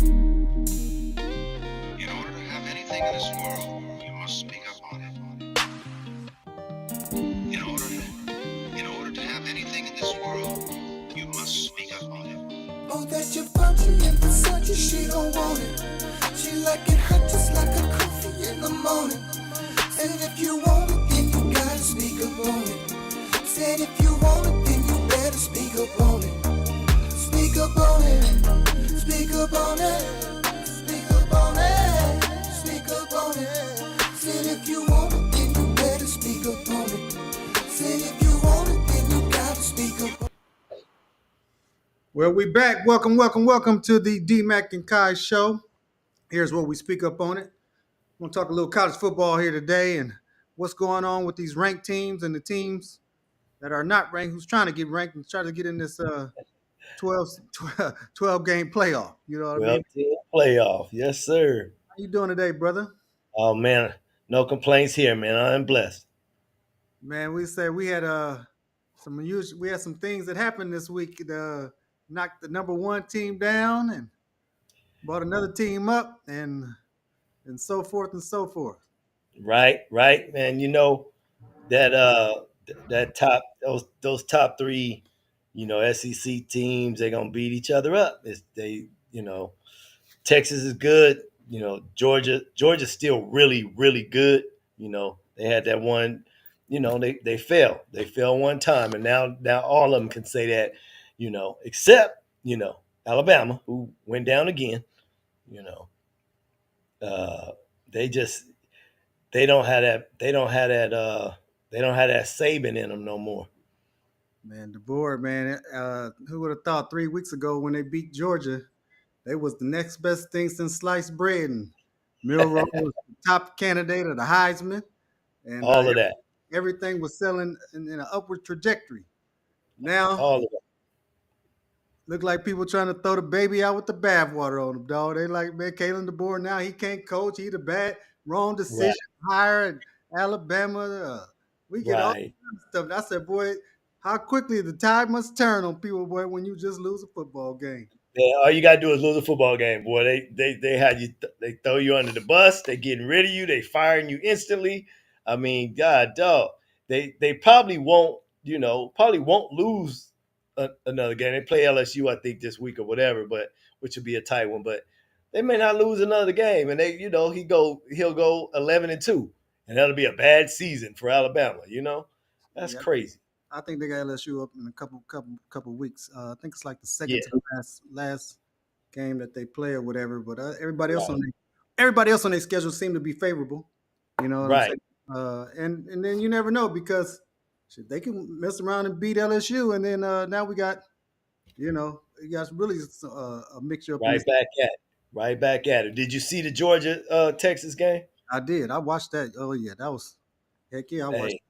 In order to have anything in this world, you must speak up on it. In order to have anything in this world, you must speak up on it. Oh, that your Versace and Versace, she don't want it. She like it hot just like a coffee in the morning. And if you want it, then you gotta speak up on it. Said if you want it, then you better speak up on it. Speak up on it. Speak up on it. Speak up on it. Speak up on it. Said if you want it, then you better speak up on it. Said if you want it, then you gotta speak up on it. Well, we back. Welcome to the D-Mac and Kai show. Here's where we speak up on it. We're going to talk a little college football here today and what's going on with these ranked teams and the teams that are not ranked, who's trying to get ranked and try to get in this 12 game playoff. You know what I mean? 12-team playoff. Yes, sir. How you doing today, brother? Oh, man. No complaints here, man. I'm blessed. Man, we said we had we had some things that happened this week. Knocked the number one team down and brought another team up and so forth and so forth. Right, man. You know that that top those top three, SEC teams, they're gonna beat each other up. Texas is good. Georgia's still really good. They had that one. They fell. They fell one time, and now all of them can say that. Except Alabama, who went down again. You know, they just they don't have that. They don't have that. They don't have that Saban in them no more. Man, the board, man. Who would have thought 3 weeks ago when they beat Georgia, they was the next best thing since sliced bread, and Milroe was the top candidate of the Heisman, and All of that. everything was selling in an upward trajectory. Now, All of that. look like people trying to throw the baby out with the bathwater on them, dog. They like, man, Kalen DeBoer now he can't coach. He the bad, wrong Right. decision hire at Alabama. We get all Right. kinds of stuff. And I said, boy, how quickly the tide must turn on people, boy, when you just lose a football game. Yeah, all you gotta do is lose a football game, boy. They had you. They throw you under the bus. They getting rid of you. They firing you instantly. I mean, God, dog. They probably won't. Probably won't lose another game. They play LSU, I think, this week or whatever, but which would be a tight one. But they may not lose another game, and he'll go 11-2, and that'll be a bad season for Alabama. That's Yeah, crazy. I think they got LSU up in a couple weeks. I think it's like the second Yeah. to the last game that they play or whatever. But Right. everybody else on their schedule seemed to be favorable. You know what I'm Right. saying? And then you never know because shit, they can mess around and beat LSU, and then now we got really a mixture up in Right this. back at it. Right back at it. Did you see the Georgia Texas game? I did. I watched that. Oh yeah, that was heck yeah. I watched. Hey,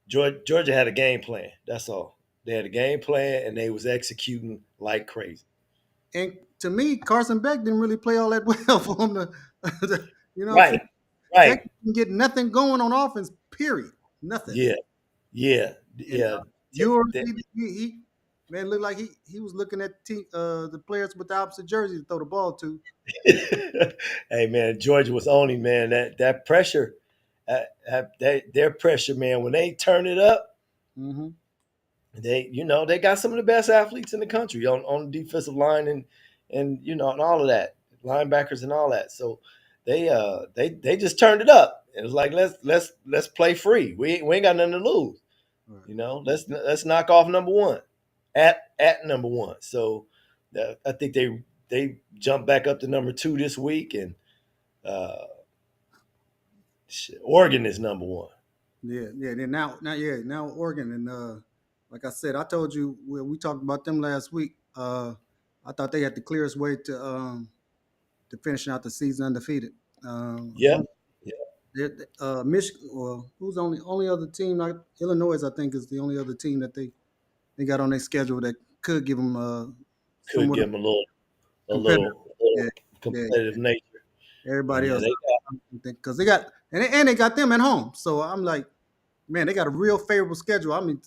Georgia had a game plan. That's all. They had a game plan and they was executing like crazy. And to me, Carson Beck didn't really play all that well for him you know what I'm saying? Right. Right. Texas can get nothing going on offense. Period. Nothing. Yeah. Yeah. And Yeah. Ewers, he man looked like he was looking at the players with the opposite jersey to throw the ball to. Hey man, Georgia was on him, man. That pressure, their pressure, man. When they turn it up, Mm-hmm. they got some of the best athletes in the country on the defensive line and and all of that, linebackers and all that. So they just turned it up. It was like let's play free. We ain't got nothing to lose. Right. Let's knock off number one at number one. So I think they jumped back up to number two this week, and uh, Oregon is number one. Yeah. Then now Oregon and like I said, I told you we talked about them last week. I thought they had the clearest way to finishing out the season undefeated. Yeah, yeah, Michigan. Well, who's the only other team? Like Illinois, I think, is the only other team that they got on their schedule that could give them could somewhat give of them a competitive. Yeah, little yeah. competitive nature. Everybody Yeah, else, because they got and they got them at home. So I'm like, man, they got a real favorable schedule. I mean,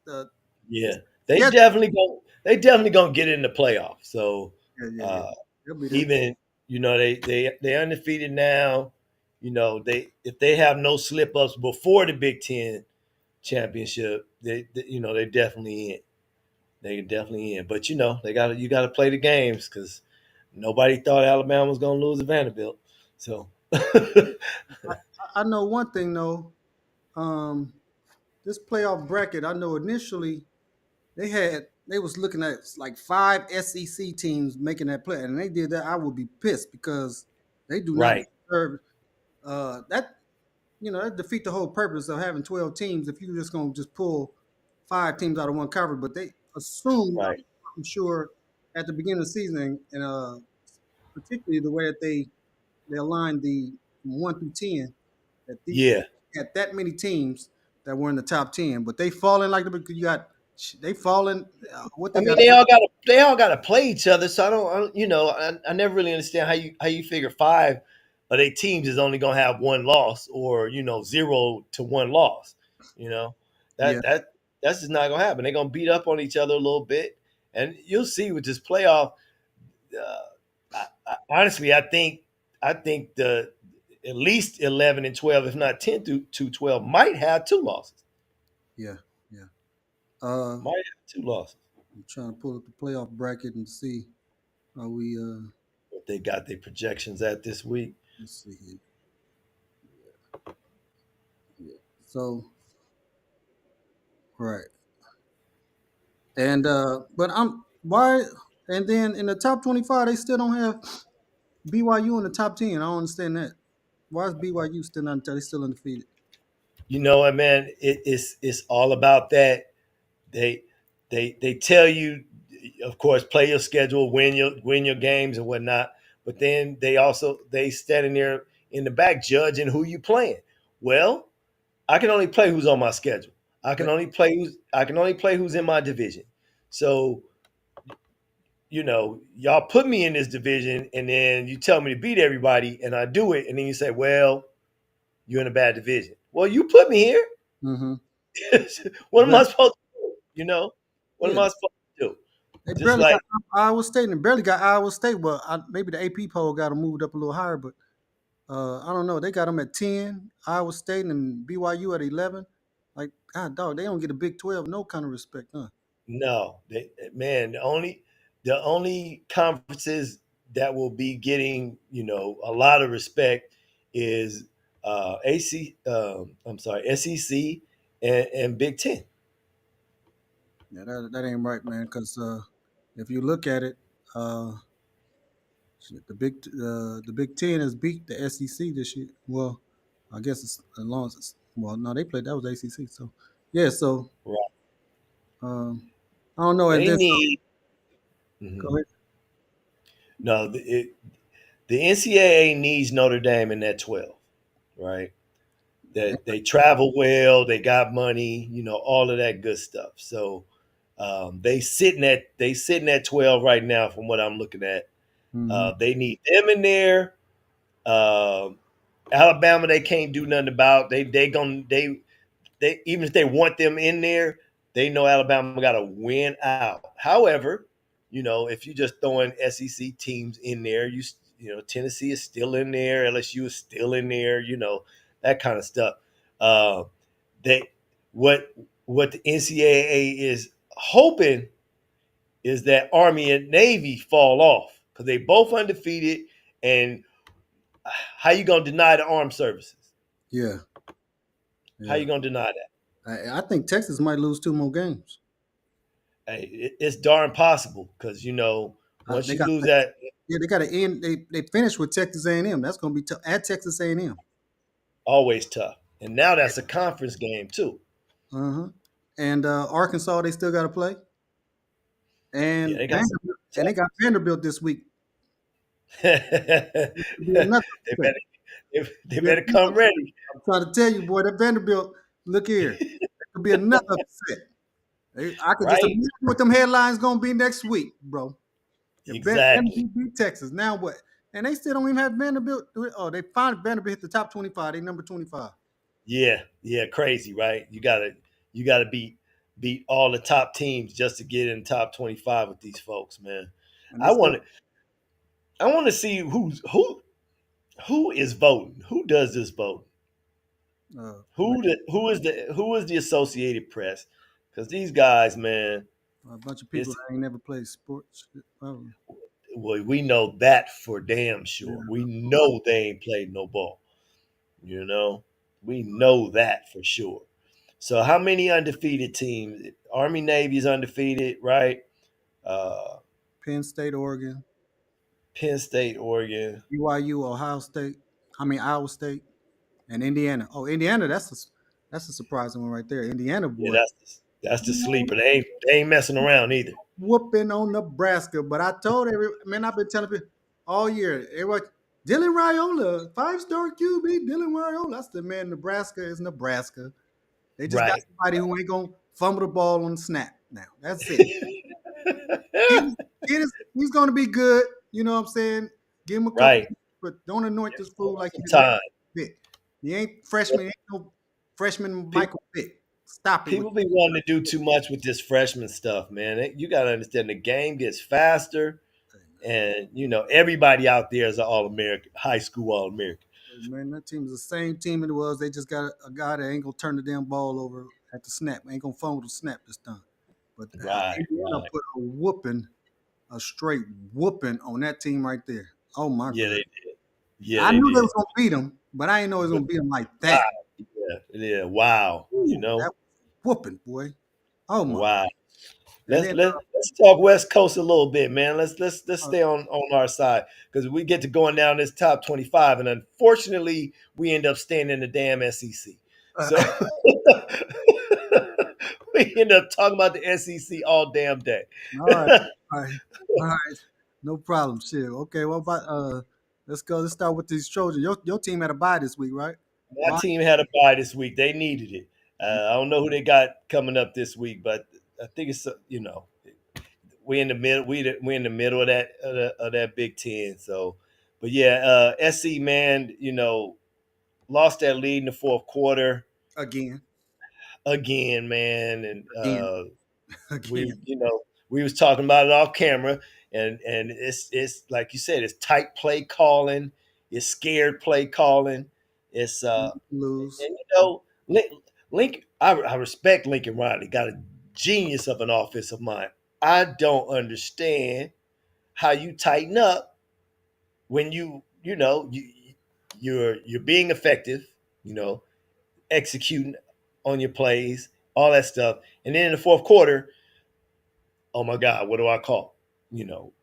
uh, yeah, they yeah, definitely go. They definitely gonna get in the playoffs. So yeah. uh, They'll be there. Even they're undefeated now. They if they have no slip ups before the Big Ten championship, they definitely in. They definitely in. But you got to play the games because nobody thought Alabama was going to lose to Vanderbilt. So I know one thing though. Um, this playoff bracket, I know initially they was looking at like 5 SEC teams making that play, and they did that. I would be pissed because they do not right, deserve that. That defeat the whole purpose of having 12 teams if you're just gonna just pull 5 teams out of one conference. But they assumed, right, I'm sure, at the beginning of the season, and particularly the way that they aligned the from 1 through 10, that these yeah. had that many teams that were in the top 10, but they falling like you got they falling. What I they mean, got? they all got to play each other. So I never really understand how you figure five of their teams is only gonna have one loss or 0 to 1 loss. You know Yeah, that's just not gonna happen. They're gonna beat up on each other a little bit, and you'll see with this playoff. Honestly, I think the at least 11 and 12, if not 10 to 12, might have 2 losses. yeah, yeah. Uh, Might have 2 losses. I'm trying to pull up the playoff bracket and see how we. What they got their projections at this week. Let's see here. Yeah. So right, and but I'm why, and then in the top 25 they still don't have BYU in the top 10. I don't understand that. Why is BYU still not? They still undefeated. You know what, man? It's all about that. They they tell you, of course, play your schedule, win your games and whatnot. But then they standing there in the back judging who you playing. Well, I can only play who's on my schedule. I can only play who's in my division. So y'all put me in this division, and then you tell me to beat everybody, and I do it, and then you say, well, you're in a bad division. Well, you put me here. Mm-hmm. What am I But supposed to do? What am yeah, I supposed to do? they Just barely got like Iowa State, and barely got Iowa State. Well, maybe the AP poll got them moved up a little higher, but I don't know. They got them at 10, Iowa State and BYU at 11. Like, God, dog, they don't get a Big 12 no kind of respect, huh? no, man. The only conferences that will be getting a lot of respect is AC. I'm sorry, SEC and Big Ten. Yeah, that ain't right, man. Because if you look at it, uh, shit, the Big Ten has beat the SEC this year. Well, I guess it's as long as it's well, no, they played that was ACC. So yeah, so Right. um, I don't know. And They then need. go Mhm. ahead. No, the NCAA needs Notre Dame in that 12, right? That they travel well, they got money, all of that good stuff. So they sitting at 12 right now, from what I'm looking at. Mm-hmm. They need them in there. Uh, Alabama, they can't do nothing about. They even if they want them in there, they know Alabama got to win out. However, if you just throwing SEC teams in there, Tennessee is still in there, LSU is still in there, that kind of stuff. Uh, they what what the NCAA is hoping is that Army and Navy fall off because they both undefeated, and how you gonna deny the armed services? Yeah, How yeah. you gonna deny that? I think Texas might lose 2 more games. Hey, it's darn possible because once They you got lose that, they got to end. They finished with Texas A&M. That's going to be tough at Texas A&M. always tough. And now that's a conference game too. Uh-huh. And Arkansas, they still got to play. Yeah, And they got some Vanderbilt, and they tough. got Vanderbilt this week. they It could be another upset. better they Could be better come another- ready. I'm trying to tell you, boy, that Vanderbilt. Look here, it could be another upset. I could just Right? imagine what them headlines gonna be next week, bro. If Exactly. Vanderbilt beat Texas, now what? And they still don't even have Vanderbilt. Oh, they finally Vanderbilt hit the top 25. They number 25. Yeah, yeah, crazy, right? You gotta beat all the top teams just to get in top 25 with these folks, man. And they I still want I want to see who is voting. Who does this vote? Like Who is the Associated Press? Because these guys, man, a bunch of people it's that ain't never played sports. Oh, well, we know that for damn yeah. sure. We know they ain't played no ball. You know, we know that for sure. So, how many undefeated teams? Army Navy's undefeated, right? Uh, Penn State, Oregon, Penn State, Oregon. BYU, Ohio State. I mean Iowa State and Indiana. Oh, Indiana, that's a surprising one right there. Indiana Yeah, boy, that's the sleeper. They ain't messing around either. whooping on Nebraska. But I told man, I've been telling people all year. Everyone, Dylan Raiola, 5-star QB, Dylan Raiola. I said, man, Nebraska is Nebraska. They just got Right. somebody who ain't gonna fumble the ball on the snap. Now that's it. He's, he's gonna be good. You know what I'm saying? Give him a couple, Right. but don't anoint Give this him fool like some he's Michael time. Vick. He ain't freshman. He ain't no freshman Pe- Michael Vick. Stop it with People be wanting to do too much with this freshman stuff, man. You got to understand the game gets faster, and everybody out there is an All American, high school All American. man. That team is the same team it was. They just got a guy that ain't gonna turn the damn ball over at the snap. Ain't gonna fumble the snap this time. But Right, Indiana right. put a straight whooping on that team right there. Oh my Yeah, god! they did. Yeah, I they knew they did. was gonna beat them, but I didn't know it was But gonna beat them like wow, that. yeah, yeah, wow. Ooh, that was whooping, boy. Oh my! Wow. And Let's then let's let's talk West Coast a little bit, man. Let's uh, stay on our side because we get to going down this top 25, and unfortunately, we end up staying in the damn SEC. uh, So we end up talking about the SEC all damn day. all right, all right, all right. No problem. Shit. Okay. What about let's go. Let's start with these Trojans. Your team had a bye this week, right? My Why? team had a bye this week. They needed it. I don't know who they got coming up this week, but I think it's we in the middle. We in the middle of that Big Ten. So, but yeah, SC man, lost that lead in the fourth quarter Again, again, man, and again, we again. we was talking about it off camera, and it's like you said, it's tight play calling, it's scared play calling, it's Lose. and Link, I respect Lincoln Riley, got a genius of an offensive mind. I don't understand how you tighten up when you're being effective, you know, executing on your plays, all that stuff. And then in the fourth quarter, oh my God, what do I call?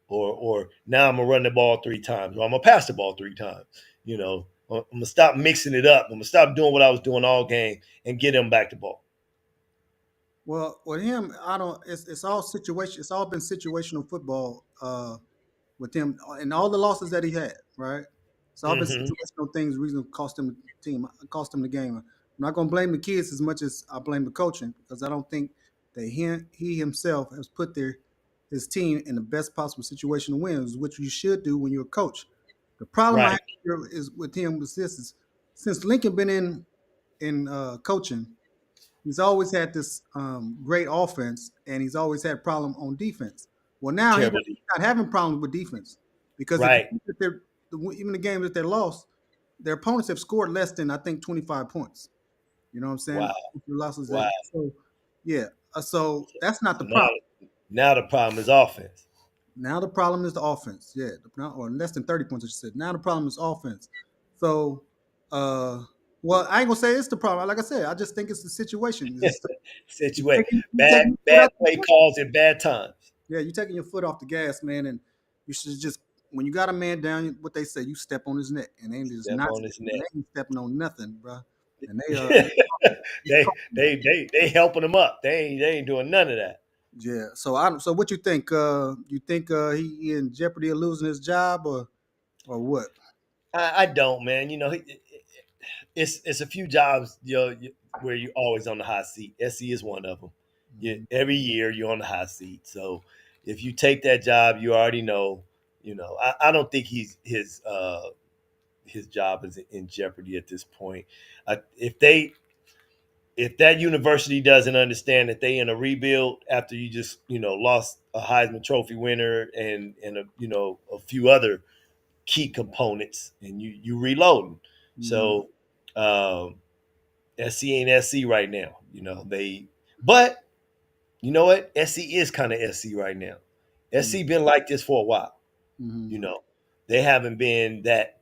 Or now I'm gonna run the ball three times, or I'm gonna pass the ball three times. I'm gonna stop mixing it up. I'm gonna stop doing what I was doing all game and get them back the ball. Well, with him, I don't. It's all situation. It's all been situational football. With him and all the losses that he had, right? It's all been Hmm. situational things. Reason cost him the team, cost him the game. I'm not gonna blame the kids as much as I blame the coaching because I don't think that he himself has put his team in the best possible situation to win, which you should do when you're a coach. The problem I have Right, here is with him was this: is since Lincoln been in coaching, he's always had this great offense, and he's always had problem on defense. Well, now he's terrible. not having problems with defense because if you Right. look at even the games that they lost, their opponents have scored less than I think 25 points. You know what I'm saying? Wow. The losses Wow. so yeah. So that's not So the problem. now the problem is offense. Now the problem is the offense. Yeah, or less than 30 points. I should say. Now the problem is offense. So, uh, well, I ain't gonna say it's the problem. Like I said, I just think it's the situation. Situate You bad taking your foot bad out play the gas. calls at bad times. Yeah, you taking your foot off the gas, man, and you should just when you got a man down, what they say, you step on his neck, and they just Step not on his they neck. ain't stepping on nothing, bro. And they They helping him up. They ain't doing none of that. yeah. So what you think? You think he in jeopardy of losing his job or what? I don't, man. It's a few jobs where you're always on the hot seat. SC is one of them. Mhm. Every year you're on the hot seat. So if you take that job, you already know. I don't think his job is in jeopardy at this point. If that university doesn't understand that they in a rebuild after you just lost a Heisman Trophy winner and a few other key components, and you reloading. Mm-hmm. So SC ain't SC right now. But you know what? SC is kind of SC right now. SC been like this for a while. Mm-hmm. You know, they haven't been that,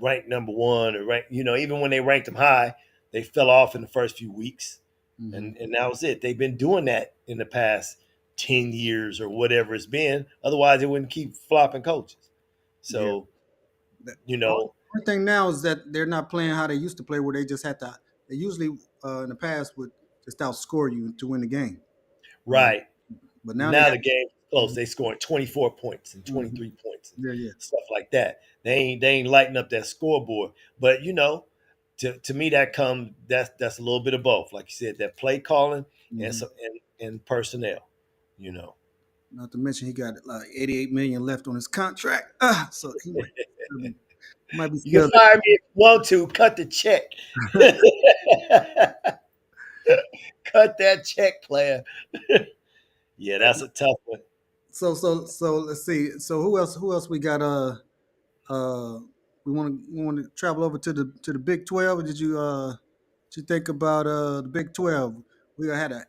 ranked number one or ranked, even when they ranked them high, they fell off in the first few weeks. Mm-hmm. And that was it. They've been doing that in the past 10 years or whatever it's been. Otherwise, they wouldn't keep flopping coaches. Yeah. So, The you know, only thing now is that they're not playing how they used to play, where they just had to. They usually in the past would just outscore you to win the game. Uh, right. but now they Now got. the game's close. Mhm. They scoring 24 points and Mhm. 23 points and Yeah, yeah. stuff like that. They ain't lighting up that scoreboard. But to me that's a little bit of both. Like you said, that play calling and Hmm. some and personnel, you know. Not to mention he got like 88 million left on his contract, so he might be You can scared. fire me if you want to, cut the check. Cut that check, player. Yeah, that's a tough one. So let's see. So who else we got? Uh, we want to travel over to the Big 12. Did you think about the Big 12? We had a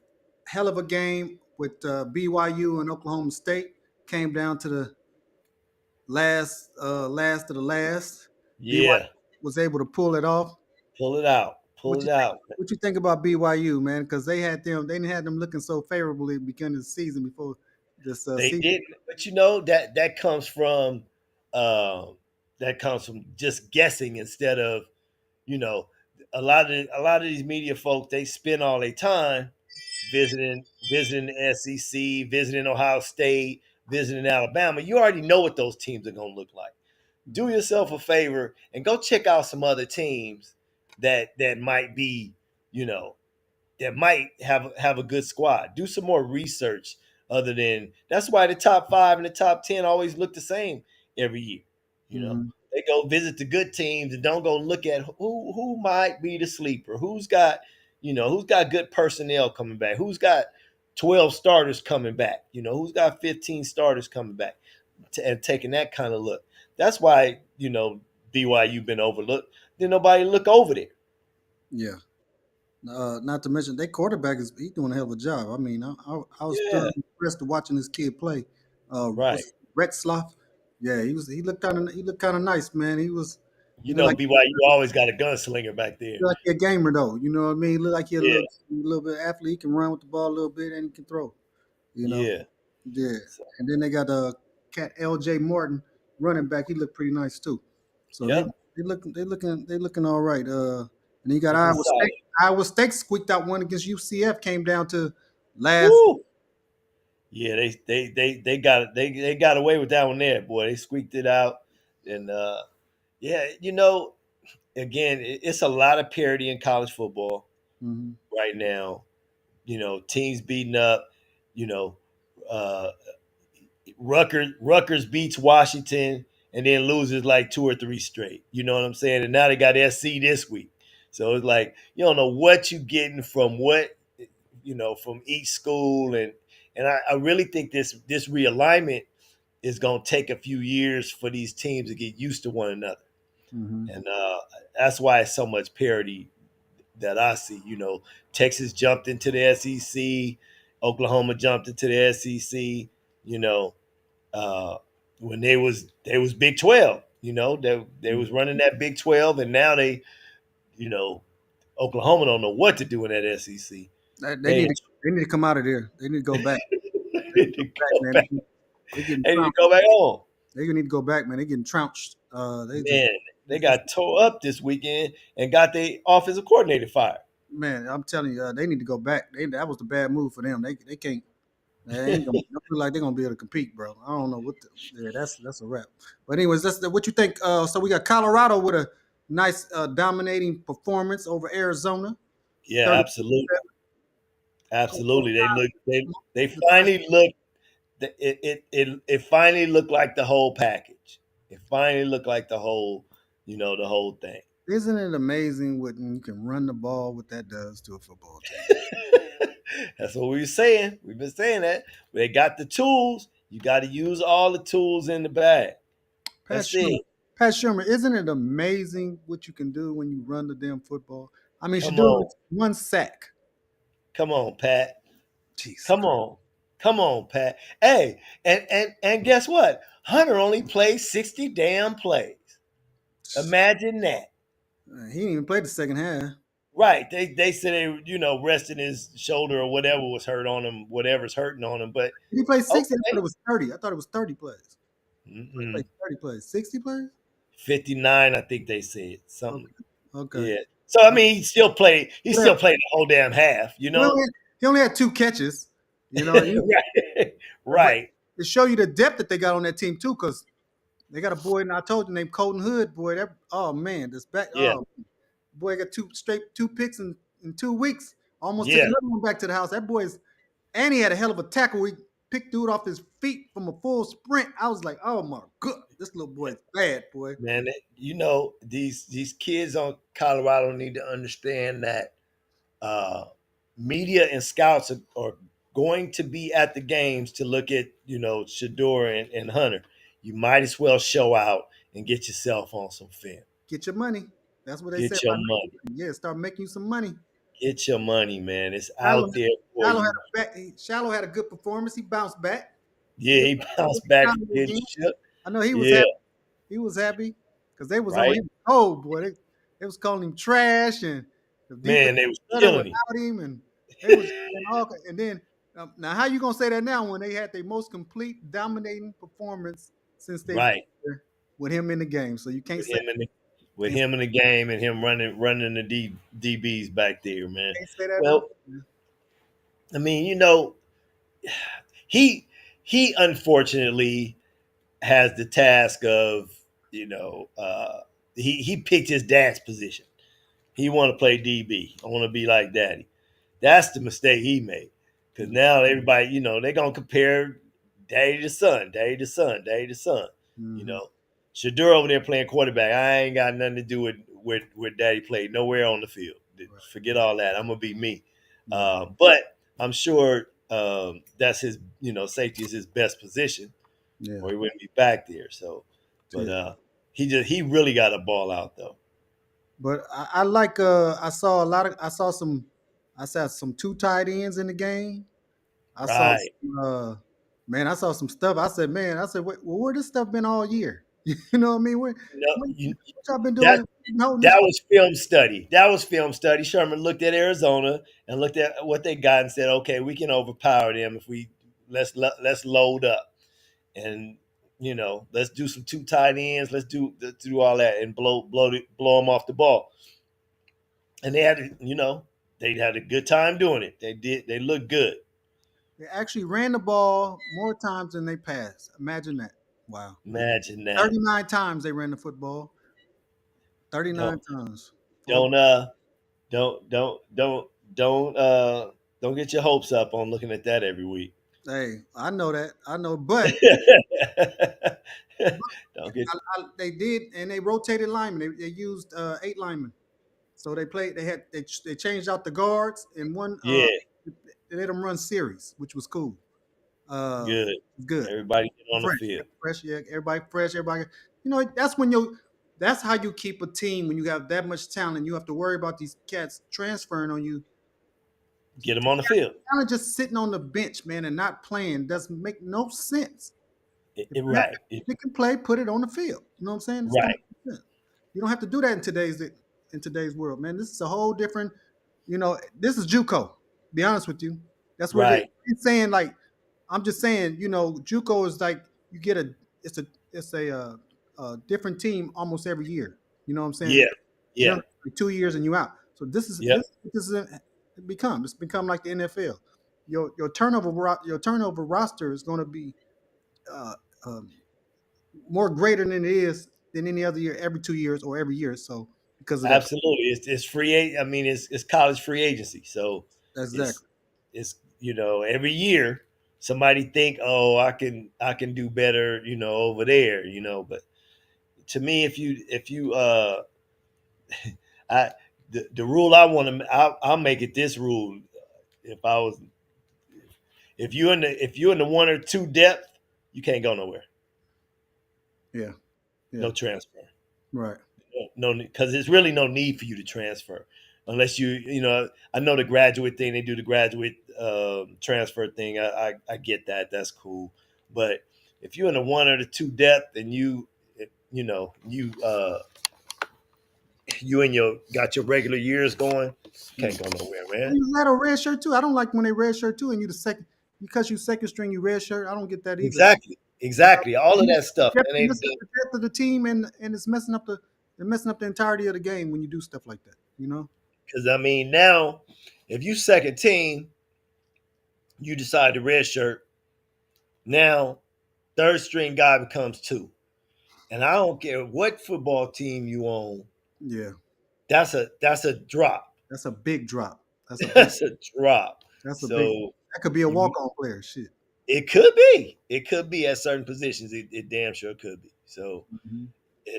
hell of a game with BYU and Oklahoma State. Came down to the last of the last. BYU Yeah. was able to pull it off. Pull it out. What Pull you it think? out. What you think about BYU, man? Because they had them looking so favorably at the beginning of the season before this They season. didn't, but um, that comes from just guessing instead of you know a lot of these media folks they spend all their time visiting the SEC, visiting Ohio State, visiting Alabama. You already know what those teams are going to look like. Do yourself a favor and go check out some other teams that might be you know that might have a good squad. Do some more research other than that's why the top 5 and the top 10 always look the same every year. You know, Mm-hmm. they go visit the good teams and don't go look at who might be the sleeper, who's got good personnel coming back, who's got 12 starters coming back, who's got 15 starters coming back, and taking that kind of look. That's why BYU been overlooked. Then nobody look over there. Yeah. Not to mention, their quarterback is doing a hell of a job. I mean, I was Yeah, thoroughly impressed watching this kid play. right. Was Retzloff? Yeah, he looked kind of nice, man. He looked like BYU always got a gunslinger back there. he a gamer though. You know what I mean? He looked like he a Yeah, little bit athlete. He can run with the ball a little bit and he can throw. You know, yeah. yeah. So, And then they got cat L.J. Morton running back. He looked pretty nice too. So yep, they looking all right. And he got looking Iowa State. solid. Iowa State squeaked out one against UCF. Came down to last. Woo! Yeah, they got it. They got away with that one there, boy. They squeaked it out, and yeah, again, it's a lot of parity in college football Mhm. right now. Teams beating up. You know, uh, Rutgers beats Washington and then loses like 2 or 3 straight. You know what I'm saying? And now they got SC this week. So it's like you don't know what you're getting from from each school, and I really think this realignment is going to take a few years for these teams to get used to one another, Mhm. and that's why it's so much parity that I see. Texas jumped into the SEC, Oklahoma jumped into the SEC. You know, uh, when they was Big 12. They Mhm. was running that Big 12, and now you know, Oklahoma don't know what to do in that SEC. They They need to they need to come out of there. They need to go back. They need to go to back, go man. back. They getting They need to trounced. go back home. They need to go back, man. They getting trounced. They just Man, they it's got tore up this weekend and got their offensive coordinator fired. man. I'm telling you, they need to go back. That was the bad move for them. They can't. They ain't gonna I feel like they're gonna be able to compete, bro. I don't know yeah, that's a wrap. But anyways, that's what you think. So we got Colorado with a nice dominating performance over Arizona. Yeah, 30. absolutely, absolutely. They finally look. It finally looked like the whole package. It finally looked like the whole thing. Isn't it amazing what you can run the ball, what that does to a football team? That's what we were saying. We've been saying that. They got the tools. You got to use all the tools in the bag. Pat That's Shermer. it. Pat Shermer, isn't it amazing what you can do when you run the damn football? I mean, Come Shador on. gets one sack. Come on, Pat. Jesus Come Christ. on. Come on, Pat. Hey, and guess what? Hunter only played 60 damn plays. Imagine that. He didn't even play the second half. Right. They said they, resting his shoulder or whatever was hurt on him, whatever's hurting on him. But Did he play 60? I thought okay. it was 30. I thought it was 30 plays. He played Mm-mm. 30 plays. 60 plays? 59, I think they said. Something. Okay. Okay. Yeah. So I mean he Well, still played the whole damn half, you He know? only, he only had two catches, you know. Right. But Right. to show you the depth that they got on that team too, because they got a boy, and I told you named Colton Hood. Boy, that oh man, this back Yeah. boy got two picks in 2 weeks. Almost took Yeah. another one back to the house. That boy's and he had a hell of a tackle. He picked dude off his feet from a full sprint. I was like, oh my god, this little boy is bad, boy. Man, these kids on Colorado need to understand that uh, media and scouts are going to be at the games to look at Shador and Hunter. You might as well show out and get yourself on some film. Get your money. That's what they say Get your about money. making money. Yeah, start making you some money. Get your money, man. It's Shallow, out there for Shallow had you. a Shallow had a good performance. He bounced back. Yeah, You he know, bounced back from Shallow getting again. shook. I know he was Yeah, happy. He was happy because they was on right. him. Oh boy, they was calling him trash, and the defense Man, they was was better killing him. without him, and they was and all. And then now, how you gonna say that now when they had their most complete, dominating performance since they've been Right. here with him in the game? So you can't With say him in the with can't, him in the game and him running the DBs back there, man. can't say that no. Well, I mean, he he unfortunately has the task of he picked his dad's position. He want to play DB. I want to be like daddy. That's the mistake he made. Because now everybody, they're gonna compare daddy to son, daddy to son, daddy to son. You Mm-hmm. know, Shadur over there playing quarterback. I ain't got nothing to do with where daddy played. Nowhere on the field. Right. Forget all that. I'm gonna be me. Yeah. But I'm sure that's his. Safety is his best position, Yeah. or he wouldn't be back there. So, but Yeah. he really got a ball out though. But I like I saw some two tight ends in the game. I saw Right. some, man, I saw some stuff. I said, well, where this stuff been all year? You know what I mean? What You, y'all been that doing? Holding that this? was film study. That was film study. Sherman looked at Arizona and looked at what they got and said, "Okay, we can overpower them if we let's load up and let's do some two tight ends. Let's do all that and blow them off the ball." And they had a good time doing it. They did. They looked good. They actually ran the ball more times than they passed. Imagine that. Wow. Imagine that. 39 times they ran the football. 39 Don't times. For don't don't don't don't get your hopes up on looking at that every week. hey, I know that. I know, but Don't get they did, and they rotated linemen. They used 8 linemen. So they played. They changed out the guards and one. yeah, They let them run series, which was cool. Uh, good. good, Everybody get on the fresh, field. fresh. Yeah, everybody fresh. Everybody. You know, that's when you. That's how you keep a team when you have that much talent. You have to worry about these cats transferring on you. Get them on the field. Talent just sitting on the bench, man, and not playing doesn't make no sense. If you have Right. you can play, put it on the field. You know what I'm saying? It's gonna Right. make sense. You don't have to do that in today's world, man. This is a whole different. This is JUCO. Be honest with you, that's what it is. Right. It's saying like I'm just saying. JUCO is like you get a different team almost every year. You know what I'm saying? Yeah. Yeah. Generally, like 2 years and you out. So Yep. this is it's become like the NFL. Your turnover roster is going to be uh, um, more greater than it is than any other year, every 2 years or every year. So because of that, Absolutely. It's I mean, it's college free agency. So that's it's exactly. every year somebody think, oh, I can do better, over there, but to me, if you I the rule I want to I'll make it this rule. If I was if you're in the 1 or 2 depth, you can't go nowhere. Yeah, Yeah. no transfer. Right. No, because there's really no need for you to transfer unless I know the graduate thing. They do the graduate transfer thing. I get that. That's cool. But if you're in the one or the two depth and you and your got your regular years going, Yeah. can't go nowhere, And man. you let a red shirt too. I don't like when they red shirt too, and you the second because you second string, you red shirt. I don't get that either. Exactly, exactly. All of that stuff, You're and messing up the depth of the team, and it's messing up the entirety of the game when you do stuff like that. You know. because I mean now, if you second team, you decide the red shirt. Now, third string guy becomes two. And I don't care what football team you own, Yeah, that's a drop. that's a big drop. That's a big. That's a drop. That's a big. So That could be a you, walk on player. Shit. it could be. It could be at certain positions. It damn sure could be. So Hmm.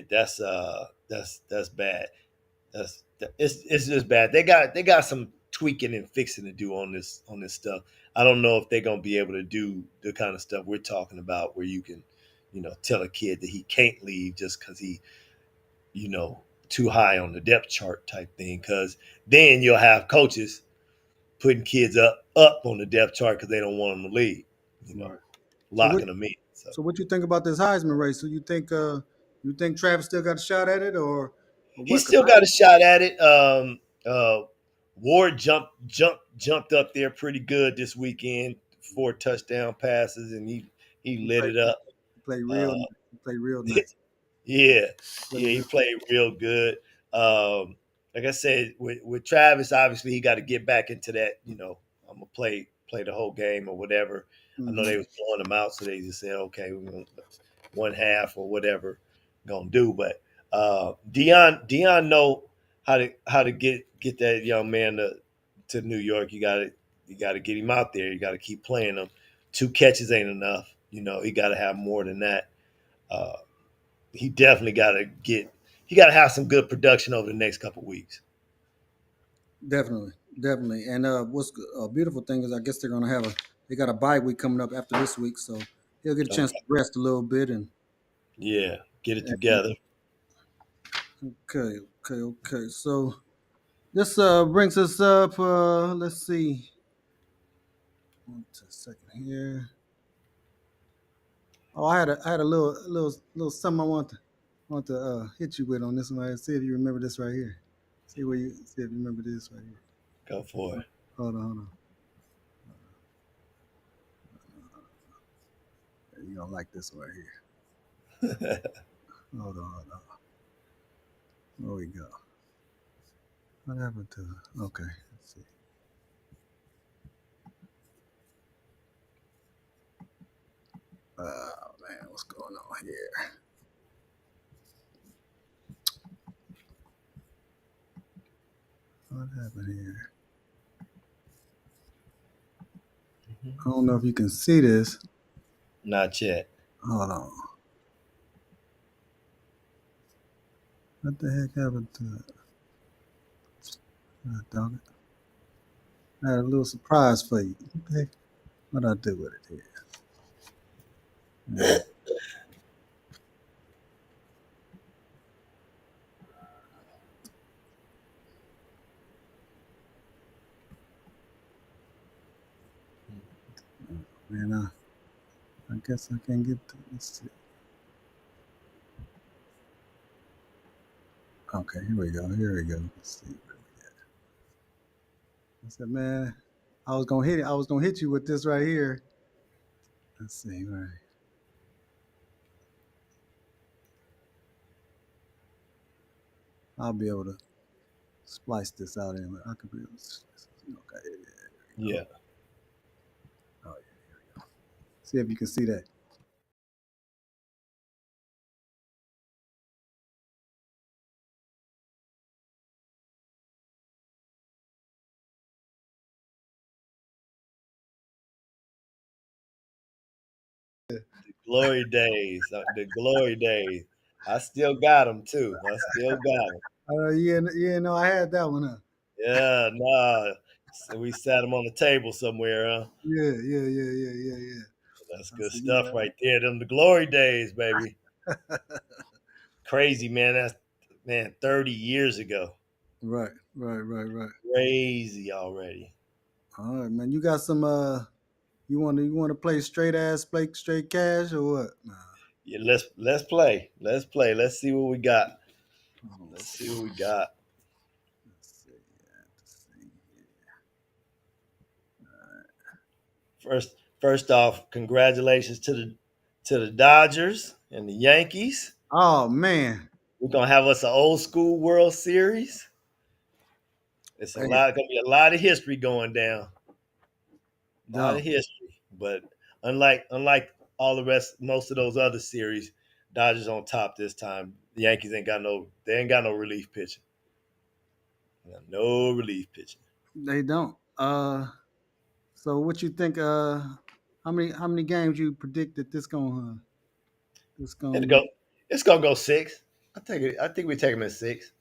that's bad. It's just bad. They got some tweaking and fixing to do on this stuff. I don't know if they're gonna be able to do the kind of stuff we're talking about, where you can, tell a kid that he can't leave just because he too high on the depth chart type thing. Because then you'll have coaches putting kids up on the depth chart because they don't want them to leave, you know, Right. So what? locking them in. So So what you think about this Heisman race? So you think Travis still got a shot at it or he what? 'Cause still got a shot at it. Ward jumped up there pretty good this weekend, 4 touchdown passes, and he he lit played it up. he played real Uh, nice. He played real nice. Yeah, Played yeah, he real, played real good. Like I said, with Travis, obviously he got to get back into that. I'm gonna play the whole game or whatever. I know hmm they was blowing him out, so they just said, okay, we're gonna one half or whatever gonna do. But Dion know how to get that young man to New York. You got to get him out there. You got to keep playing him. 2 catches ain't enough. He got to have more than that. Uh, he definitely got to get. He got to have some good production over the next couple weeks. Definitely, definitely. And what's a beautiful thing is I guess they got a bye week coming up after this week, so he'll get a chance to Okay. rest a little bit Yeah, get it and together. okay. So this brings us up. Let's see. One second here. Oh, I had a little something I want to hit you with on this one. See if you remember this right here. See if you remember this right here. Go for it. Hold on. You don't like this one right here. Hold on. There we go. What happened to? Okay, let's see. Oh man, what's going on here? What happened here? I don't know if you can see this. Not yet. Hold on. What the heck happened to it? Dog it. I had a little surprise for you. What the heck? What I do with it here? Yeah, man, I guess I can get to this. Okay, here we go. Here we go. Let's see. I said, man, I was gonna hit it. I was gonna hit you with this right here. Let's see. Right. I'll be able to splice this out in. I could be able to. Okay. Yeah. Yeah. Oh yeah. See if you can see that. Glory days. The glory days. I still got them too. I still got them. Yeah. No, I had that one. Huh? Yeah, nah. So we sat them on the table somewhere, huh? Yeah. That's I good said, stuff right there. Them the glory days, baby. crazy, man. That's man 30 years ago. Right, right. Crazy already. All right, man. You got some you want to play play straight cash or what? Nah. Yeah, let's play. Let's play. Let's see what we got. Oh, Let's see what we got. let's see. Let's see. First off, congratulations to the Dodgers and the Yankees. Oh man. We're gonna have us an old school World Series. It's a Hey, lot gonna be a lot of history going down. A lot of dog. history. But unlike all the rest, most of those other series, Dodgers on top this time. The Yankees ain't got no relief pitching. No relief pitching. They don't. So what you think? How many games you predict that this It'll gonna go. It's gonna go six. I take it. I think we take them in six.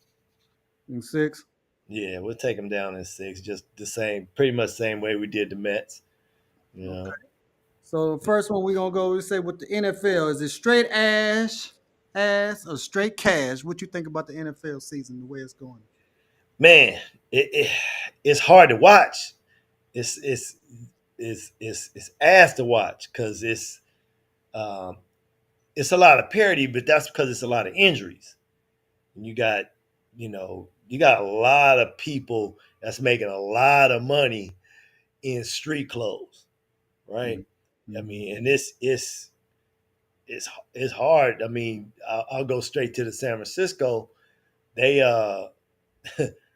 in six? Yeah, we'll take them down in six. Just the same, pretty much same way we did the Mets. You know, Okay. So the first one we gonna go. We say with the NFL, is it straight ass or straight cash? What you think about the NFL season, the way it's going? man, it's hard to watch. It's it's it's ass to watch because um, it's a lot of parity, but that's because it's a lot of injuries. And you got a lot of people that's making a lot of money in street clothes, right? I Mm-hmm. mean, and it's hard. I mean, I'll go straight to the San Francisco. They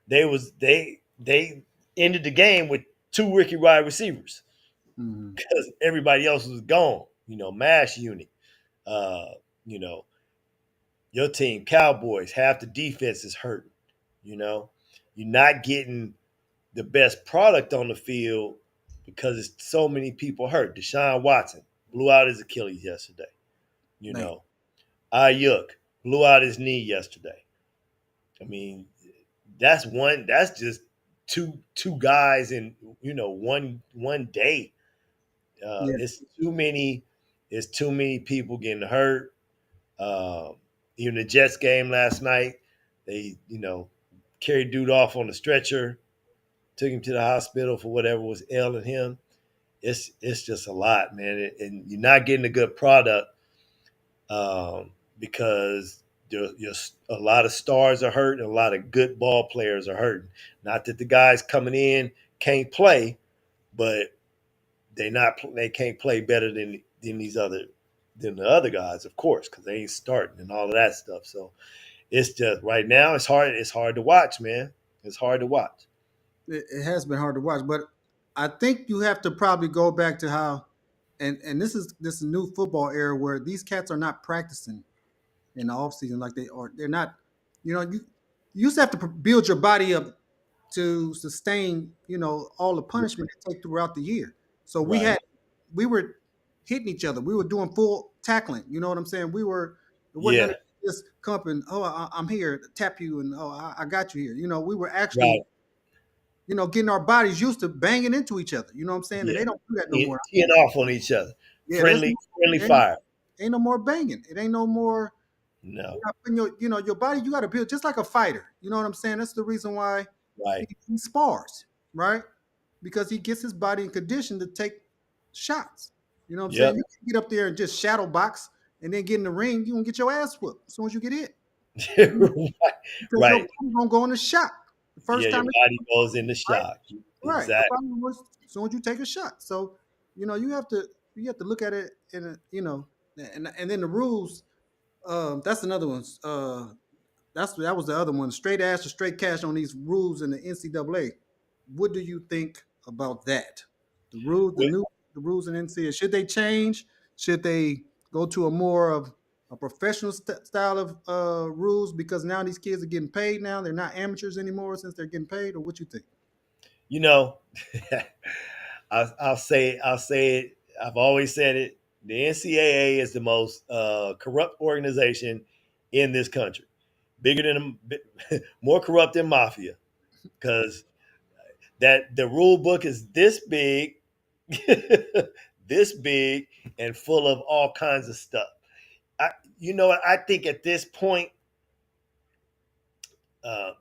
they ended the game with two rookie wide receivers Mm-hmm. because everybody else was gone. You know, mash unit. Uh, you know, your team, Cowboys, half the defense is hurt. You know, you're not getting the best product on the field because it's so many people hurt. Deshaun Watson blew out his Achilles yesterday. You Dang. know, Ayuk blew out his knee yesterday. I mean, that's one. That's just two guys in one day. Yeah. It's too many. It's too many people getting hurt. Um, Even the Jets game last night, they carried dude off on the stretcher, took him to the hospital for whatever was ailing him. It's just a lot, man, and you're not getting a good product because a lot of stars are hurt and a lot of good ball players are hurting. Not that the guys coming in can't play, but they can't play better than the other guys, of course, because they ain't starting and all of that stuff. So it's just right now it's hard. It's hard to watch, man. It's hard to watch. It has been hard to watch, but I think you have to probably go back to how, and this is a new football era where these cats are not practicing in the off season like they are. They're not, you used to have to build your body up to sustain, all the punishment they take throughout the year. So Right. we were hitting each other. We were doing full tackling. You know what I'm saying? It wasn't none Yeah. of this comping. Oh, I'm here to tap you, and oh, I got you here. We were actually, Right. getting our bodies used to banging into each other. You know what I'm saying? And Yeah. they don't do that no more. Teeing off on each other. Yeah, there's no, Friendly ain't no, fire. ain't no more banging. It ain't no more. No. You're not putting your body. You got to build just like a fighter. You know what I'm saying? That's the reason why Right. he spars, right? Because he gets his body in condition to take shots. You know what I'm saying? Yep. You can get up there and just shadow box and then get in the ring. You gonna get your ass whooped as soon as you get hit. right. Because your Right. body gonna go in the shot the Yeah, first your time. body goes into Right? shock. Right. Your Exactly. body was as soon as you take a shot. So you have to look at it and then the rules. That's another one. That was the other one. Straight ass or straight cash on these rules in the NCAA. What do you think about that? The rules, the rules in NCAA. Should they change? Should they go to a more of a professional style of rules because now these kids are getting paid now? They're not amateurs anymore since they're getting paid, or what you think? You know, I'll say it. I've always said it. The NCAA is the most corrupt organization in this country, bigger than more corrupt than mafia, because that the rule book is this big, this big, and full of all kinds of stuff. I, you know what? I think at this point,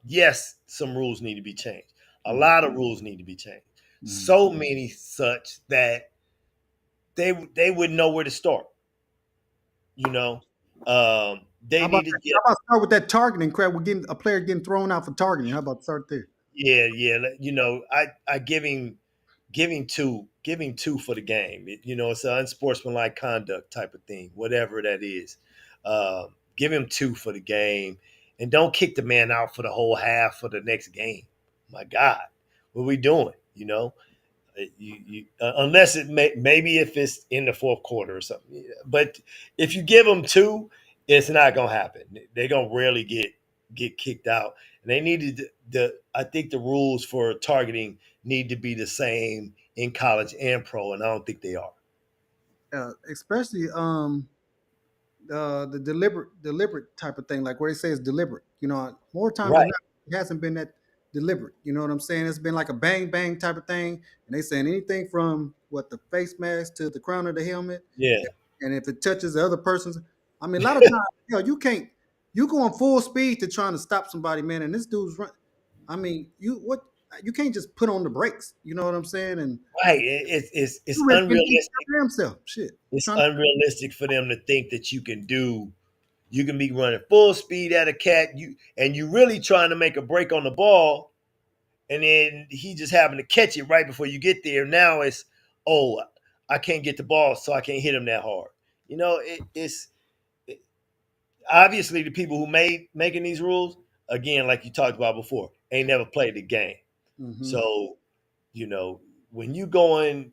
Yes, some rules need to be changed. A Mm-hmm. lot of rules need to be changed. Mm-hmm. So many such that they wouldn't know where to start. You know, they How about need to that? get How about start with that targeting crap? We're getting a player getting thrown out for targeting. How about start there? yeah. You know, I giving two for the game. You know, it's an unsportsmanlike conduct type of thing, whatever that is. Give him two for the game, and don't kick the man out for the whole half for the next game. My God, what are we doing? You know, unless maybe if it's in the fourth quarter or something. Yeah. But if you give them two, it's not gonna happen. They're gonna rarely get kicked out. And they needed the I think the rules for targeting need to be the same in college and pro, and I don't think they are. Especially the deliberate type of thing, like where they say it's deliberate. More times than Right. not, it hasn't been that deliberate. You know what I'm saying? It's been like a bang bang type of thing, and they saying anything from what the face mask to the crown of the helmet, Yeah. and if it touches the other person's, I mean, a lot of times, you can't. You going full speed to trying to stop somebody, man, and this dude's run. I mean, you can't just put on the brakes. You know what I'm saying? And Right. It's you risk getting unrealistic. himself. Shit, It's trying to. unrealistic for them to think that you can be running full speed at a cat, you really trying to make a break on the ball, and then he just happened to catch it right before you get there. Now it's, oh, I can't get the ball, so I can't hit him that hard. You know, it, obviously the people who making these rules, again, like you talked about before, ain't never played the game. Mm-hmm. So, you know, when you going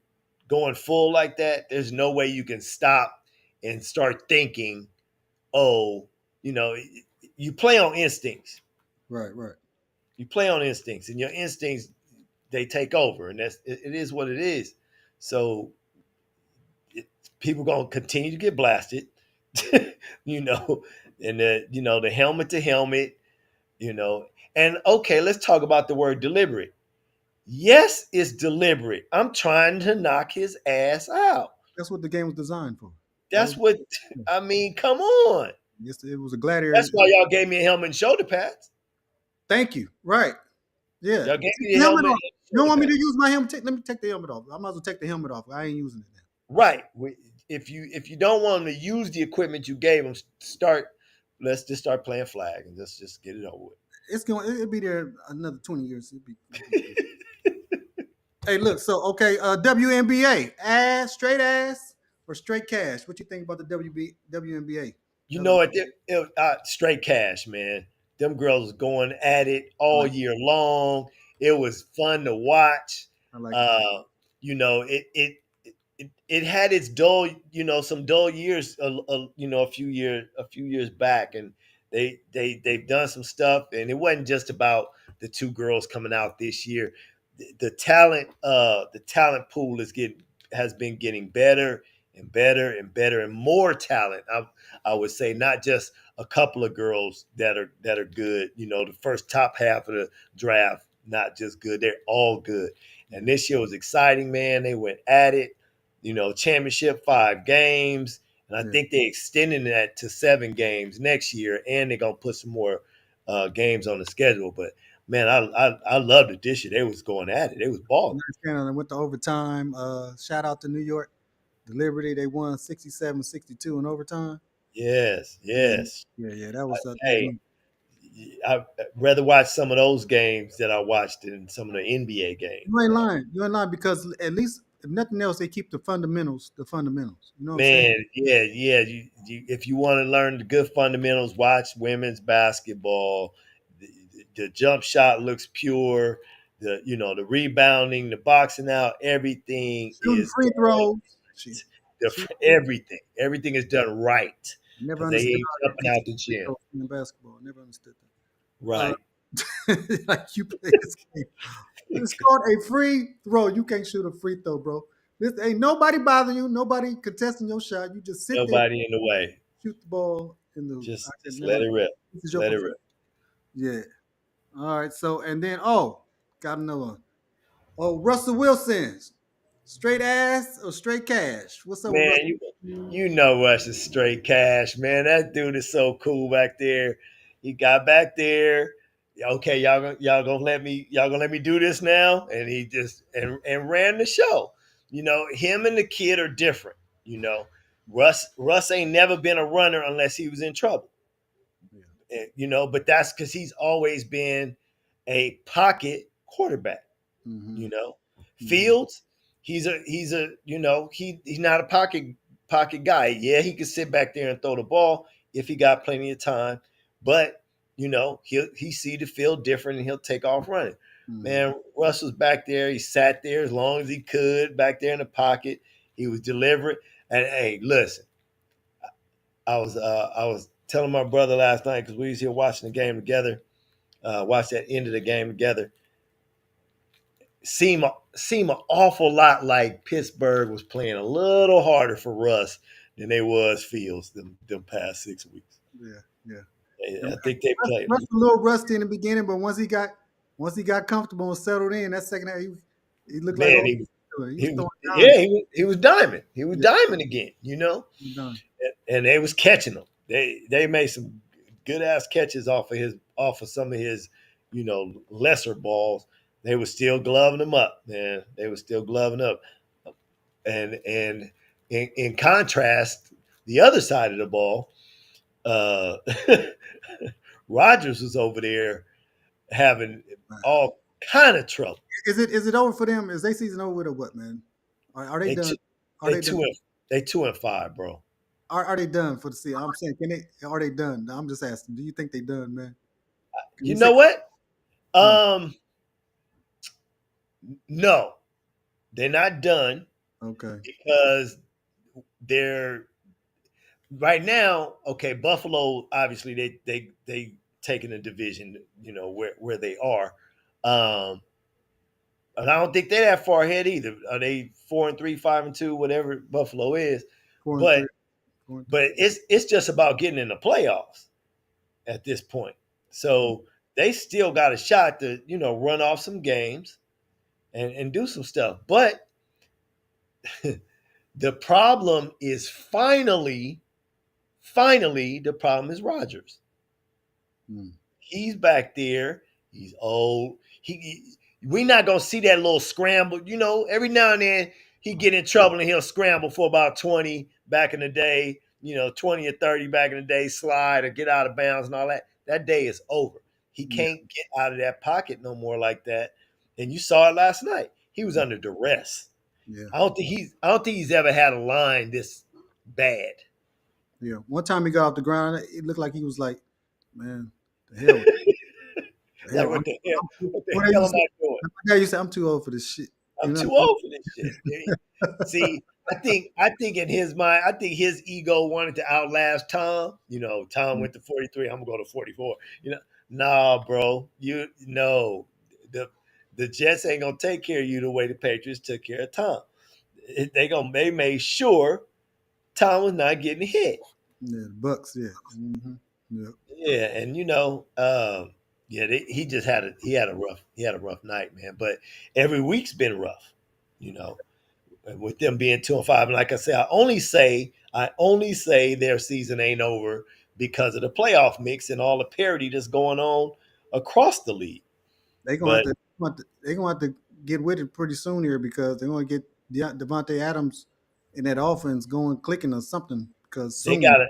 full like that, there's no way you can stop and start thinking, oh, you know, you play on instincts. Right, right. You play on instincts, and your instincts they take over, and it is what it is. So it, people gonna continue to get blasted, you know, and the helmet to helmet, you know. And okay, let's talk about the word deliberate. Yes, it's deliberate. I'm trying to knock his ass out. That's what the game was designed for. That That's was. what I mean. Come on. Yes, it was a gladiator. That's why y'all gave me a helmet and shoulder pads. Thank you. Right. Yeah. Y'all gave Take me the the helmet helmet off. and You don't shoulder want me to pads. use my helmet? Let me take the helmet off. I might as well take the helmet off. I ain't using it now. Right. If you don't want them to use the equipment you gave them, start. Let's just start playing flag and let's just get it over It'll be there another 20 years. It'll be good. with. Hey, look. So okay, WNBA straight ass or straight cash? What you think about the WNBA? You W, know what? Straight cash, man. Them girls going at it I all like year long. It was fun to watch. I like it. Uh, you know, it had its dull, some dull years, a few years back, and they've done some stuff, and it wasn't just about the two girls coming out this year. The talent pool has been getting better and better and better and more talent. I would say not just a couple of girls that are good. You know, the first top half of the draft not just good; they're all good. And this year was exciting, man. They went at it. You know, championship 5 games, and I Yeah. think they extending that to 7 games next year, and they're gonna put some more games on the schedule. But man, I loved it this year. They was going at it. They was balling. They went to overtime. Shout out to New York, the Liberty. They won 67-62 in overtime. Yes, Yeah, yes. yeah. That was Hey, I'd rather watch some of those games that I watched than some of the NBA games, You ain't bro. lying. You ain't lying because at least if nothing else, they keep the fundamentals. The fundamentals. You know what I'm saying? Man, yeah. If you want to learn the good fundamentals, watch women's basketball. The jump shot looks pure. The rebounding, the boxing out, everything Shooting is free done. throws. Shit. Shoot. Everything is done right Never because they understood ain't how they jumping teach out the free gym. throws in basketball. Never understood that. Right. Like you play this game. It's called a free throw. You can't shoot a free throw, bro. This ain't nobody bothering you. Nobody contesting your shot. You just sit there, Nobody in the way. shoot the ball in the. I can Just let never. it rip. This is your Let it profession. rip. Yeah. All right. So and then got another one. Oh, Russell Wilson, straight ass or straight cash? What's up with Man, Russell? you know Russ is straight cash, man. That dude is so cool back there. He got back there. okay, y'all gonna let me do this now, and he just and ran the show. Him and the kid are different. You know, Russ ain't never been a runner unless he was in trouble. Yeah. But that's because he's always been a pocket quarterback. Mm-hmm. You know, Mm-hmm. Fields, he's not a pocket guy. Yeah, he can sit back there and throw the ball if he got plenty of time, but he see the field different and he'll take off running. Mm-hmm. Man, Russ was back there. He sat there as long as he could back there in the pocket. He was deliberate. And hey, listen, I was telling my brother last night because we was here watching the game together, watched that end of the game together. Seem an awful lot like Pittsburgh was playing a little harder for Russ than they was Fields them past 6 weeks. Yeah. Yeah. I think they played. Russ was a little rusty in the beginning, but once he got comfortable and settled in, that second half he looked like Man, old. He was he was throwing yeah dimes. he was diamond. He was Yeah, diamond again. done. And they was catching them. They made some good ass catches off of some of his lesser balls. They were still gloving them up, man. They were still gloving up. And in contrast, the other side of the ball, uh, Rogers was over there having all kind of trouble. Is it over for them? Is their season over with or what, man? Are they They done? two, Are they they done? two and they 2-5, bro. Are they done for the season? I'm saying, are they done? I'm just asking. Do you think they done, man? Can You you say know what? no? Um, no, they're not done Okay. because they're right now. Okay, Buffalo obviously they taking a division, where they are. Um, And I don't think they're that far ahead either. Are they 4-3, 5-2, whatever Buffalo is? 4-3. But 4-3. but it's just about getting in the playoffs at this point. So they still got a shot to run off some games and do some stuff. But the problem is finally the problem is Rodgers. Mm. He's back there. He's old. We're not gonna see that little scramble. Every now and then he get in trouble and he'll scramble for about 20 back in the day. 20 or 30 back in the day, slide or get out of bounds and all that. That day is over. He Yeah. can't get out of that pocket no more like that. And you saw it last night. He was under duress. Yeah. I don't think he's ever had a line this bad. Yeah. One time he got off the ground, it looked like he was like, man, the hell, the Like hell. what the hell? What the What they hell used am to I doing? say, my dad used to say, I'm too old for this shit. I'm You know too what old for this shit. See, I think in his mind, I think his ego wanted to outlast Tom. Tom I mean? went to 43. I'm gonna go to 44. Nah, bro. No, the Jets ain't gonna take care of you the way the Patriots took care of Tom. They made sure Tom was not getting hit. Yeah, the Bucks, yeah. Mm-hmm. Yeah. Yeah, and yeah, he had a rough night, man. But every week's been rough, you know. And with them being 2-5, and like I said, I only say their season ain't over because of the playoff mix and all the parity that's going on across the league. They're But gonna have to get with it pretty soon here because they're gonna get Devontae Adams in that offense going clicking or something because they soon. gotta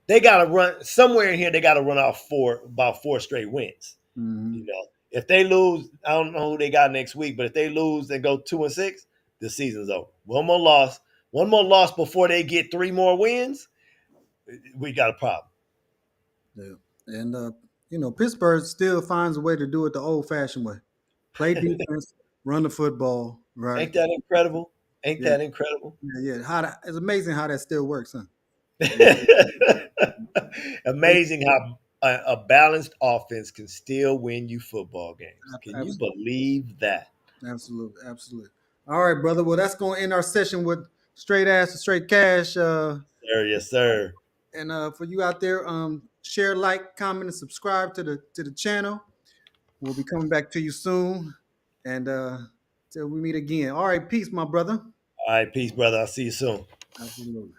they gotta run somewhere in here. They gotta run off about four straight wins. Mm-hmm. If they lose, I don't know who they got next week, but if they lose and go 2-6, the season's over. One more loss before they get three more wins. We got a problem. Yeah. And Pittsburgh still finds a way to do it the old fashioned way. Play defense, run the football, right? Ain't that incredible? Ain't Yeah, that incredible? yeah, yeah. It's amazing how that still works, huh? Yeah. Amazing how a balanced offense can still win you football games. Can you Absolutely. believe that? Absolutely. Absolutely. All right, brother. Well, that's going to end our session with straight ass and straight cash. Sir, yes, sir. And for you out there, share, like, comment, and subscribe to the channel. We'll be coming back to you soon. And till we meet again. All right, peace, my brother. All right, peace, brother. I'll see you soon. Absolutely.